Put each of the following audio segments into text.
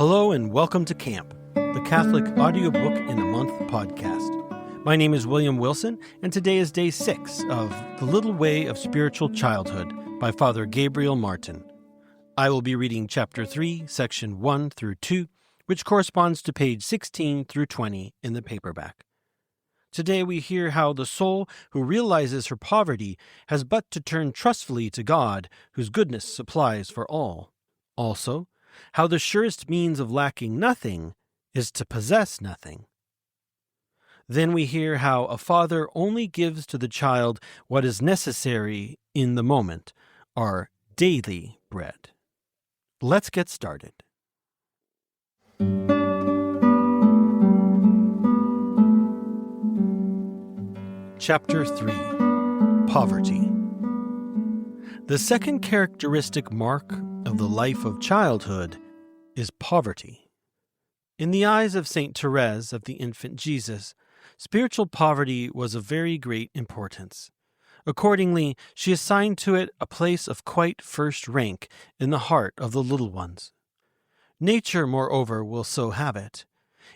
Hello and welcome to Camp, the Catholic audiobook in a month podcast. My name is William Wilson, and today is day 6 of The Little Way of Spiritual Childhood by Father Gabriel Martin. I will be reading Chapter 3, Section 1 through 2, which corresponds to page 16 through 20 in the paperback. Today we hear how the soul who realizes her poverty has but to turn trustfully to God, whose goodness supplies for all. Also, how the surest means of lacking nothing is to possess nothing. Then we hear how a father only gives to the child what is necessary in the moment, our daily bread. Let's get started. Chapter 3. Poverty. The second characteristic mark of the life of childhood is poverty. In the eyes of Saint Therese of the infant Jesus, spiritual poverty was of very great importance. Accordingly, she assigned to it a place of quite first rank in the heart of the little ones. Nature, moreover, will so have it.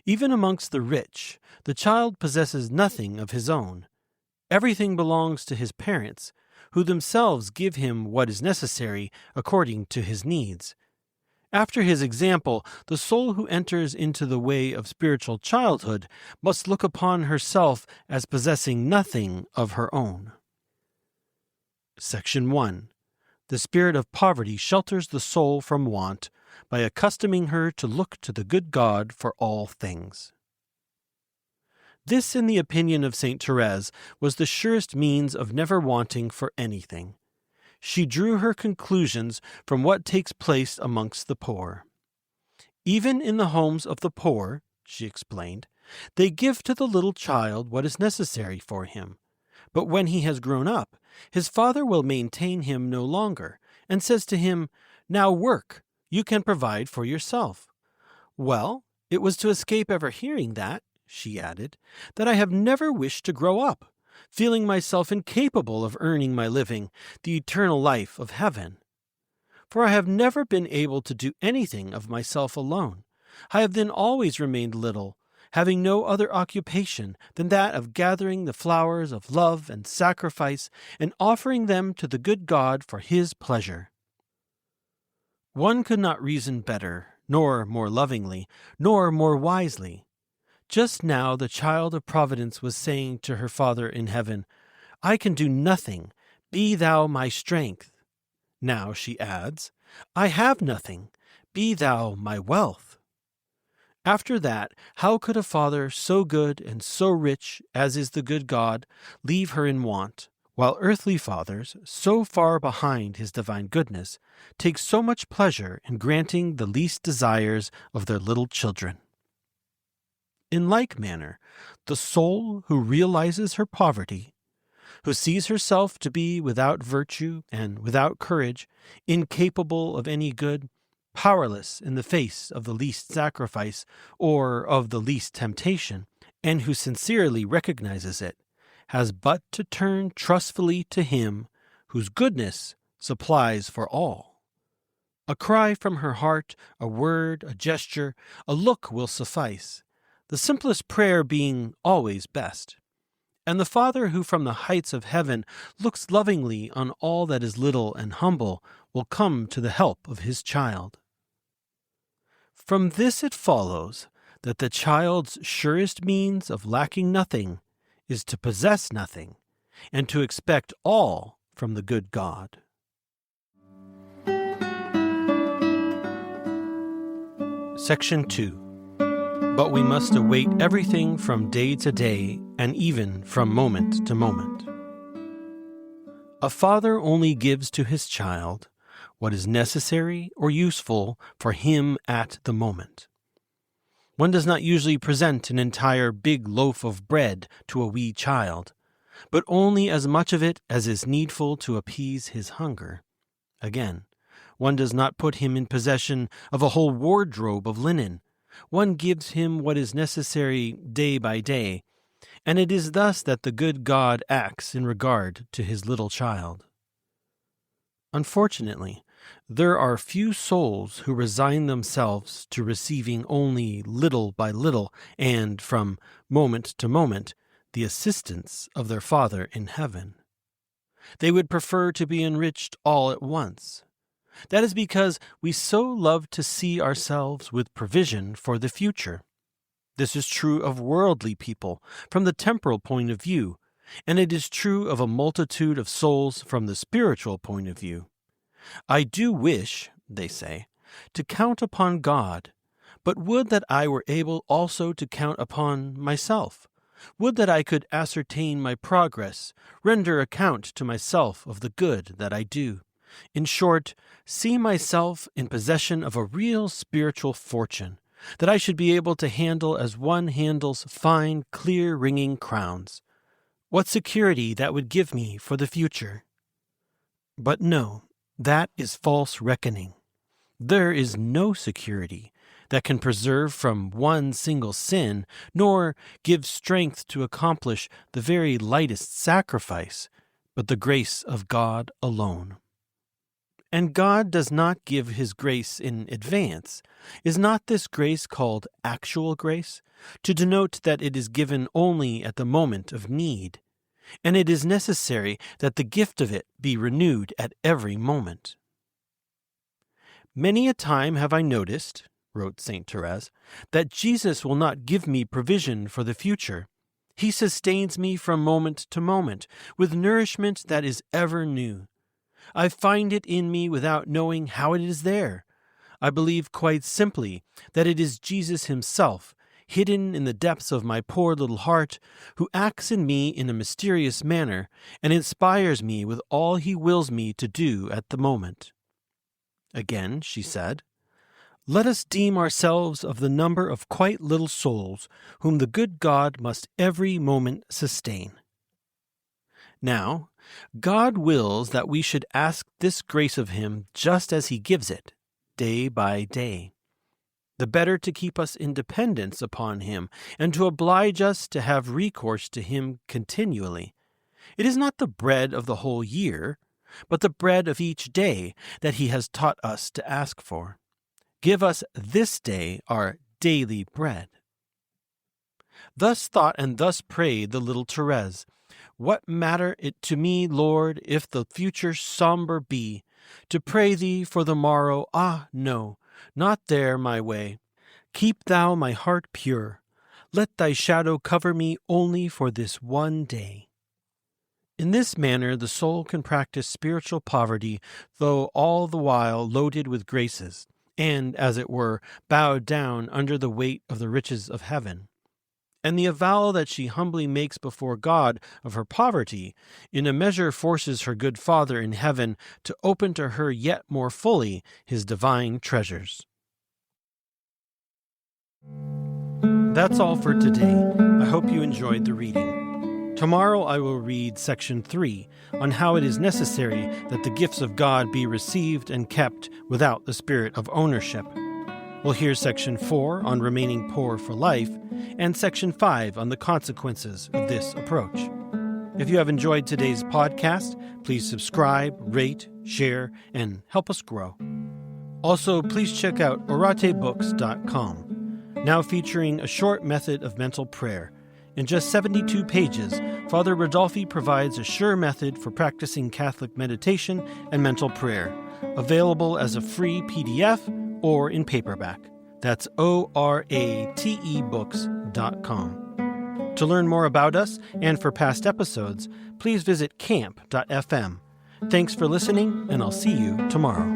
Even amongst the rich, the child possesses nothing of his own. Everything belongs to his parents, who themselves give him what is necessary according to his needs. After his example, the soul who enters into the way of spiritual childhood must look upon herself as possessing nothing of her own. Section 1. The spirit of poverty shelters the soul from want by accustoming her to look to the good God for all things. This, in the opinion of Saint Therese, was the surest means of never wanting for anything. She drew her conclusions from what takes place amongst the poor. Even in the homes of the poor, she explained, they give to the little child what is necessary for him. But when he has grown up, his father will maintain him no longer, and says to him, "Now work, you can provide for yourself." Well, it was to escape ever hearing that, she added, that I have never wished to grow up, feeling myself incapable of earning my living, the eternal life of heaven. For I have never been able to do anything of myself alone. I have then always remained little, having no other occupation than that of gathering the flowers of love and sacrifice and offering them to the good God for his pleasure. One could not reason better, nor more lovingly, nor more wisely. Just now the child of Providence was saying to her Father in heaven, "I can do nothing, be thou my strength." Now she adds, "I have nothing, be thou my wealth." After that, how could a father so good and so rich as is the good God leave her in want, while earthly fathers, so far behind his divine goodness, take so much pleasure in granting the least desires of their little children? In like manner, the soul who realizes her poverty, who sees herself to be without virtue and without courage, incapable of any good, powerless in the face of the least sacrifice or of the least temptation, and who sincerely recognizes it, has but to turn trustfully to him whose goodness supplies for all. A cry from her heart, a word, a gesture, a look will suffice, the simplest prayer being always best. And the Father who from the heights of heaven looks lovingly on all that is little and humble will come to the help of his child. From this it follows that the child's surest means of lacking nothing is to possess nothing, and to expect all from the good God. Section 2. But we must await everything from day to day, and even from moment to moment. A father only gives to his child what is necessary or useful for him at the moment. One does not usually present an entire big loaf of bread to a wee child, but only as much of it as is needful to appease his hunger. Again, one does not put him in possession of a whole wardrobe of linen. One gives him what is necessary day by day, and it is thus that the good God acts in regard to his little child. Unfortunately, There are few souls who resign themselves to receiving only little by little and, from moment to moment, the assistance of their Father in heaven. They would prefer to be enriched all at once. That is because we so love to see ourselves with provision for the future. This is true of worldly people from the temporal point of view, and it is true of a multitude of souls from the spiritual point of view. I do wish, they say, to count upon God, but would that I were able also to count upon myself. Would that I could ascertain my progress, render account to myself of the good that I do. In short, see myself in possession of a real spiritual fortune, that I should be able to handle as one handles fine, clear-ringing crowns. What security that would give me for the future! But no, that is false reckoning. There is no security that can preserve from one single sin, nor give strength to accomplish the very lightest sacrifice, but the grace of God alone. And God does not give his grace in advance. Is not this grace called actual grace, to denote that it is given only at the moment of need? And it is necessary that the gift of it be renewed at every moment. Many a time have I noticed, wrote St. Therese, that Jesus will not give me provision for the future. He sustains me from moment to moment with nourishment that is ever new. I find it in me without knowing how it is there. I believe quite simply that it is Jesus himself, hidden in the depths of my poor little heart, who acts in me in a mysterious manner and inspires me with all he wills me to do at the moment. Again, she said, let us deem ourselves of the number of quite little souls whom the good God must every moment sustain. Now, God wills that we should ask this grace of him just as he gives it, day by day, the better to keep us in dependence upon him and to oblige us to have recourse to him continually. It is not the bread of the whole year, but the bread of each day that he has taught us to ask for. Give us this day our daily bread. Thus thought and thus prayed the little Therese. What matter it to me, Lord, if the future somber be? To pray thee for the morrow, ah, no, not there my way. Keep thou my heart pure. Let thy shadow cover me only for this one day. In this manner the soul can practice spiritual poverty, though all the while loaded with graces, and, as it were, bowed down under the weight of the riches of heaven. And the avowal that she humbly makes before God of her poverty, in a measure forces her good Father in heaven to open to her yet more fully his divine treasures. That's all for today. I hope you enjoyed the reading. Tomorrow I will read Section 3 on how it is necessary that the gifts of God be received and kept without the spirit of ownership. We'll hear Section 4 on remaining poor for life and Section 5 on the consequences of this approach. If you have enjoyed today's podcast, please subscribe, rate, share, and help us grow. Also, please check out oratebooks.com, now featuring a short method of mental prayer. In just 72 pages, Father Rodolfi provides a sure method for practicing Catholic meditation and mental prayer, available as a free PDF or in paperback. That's oratebooks.com. To learn more about us and for past episodes, please visit camp.fm. Thanks for listening, and I'll see you tomorrow.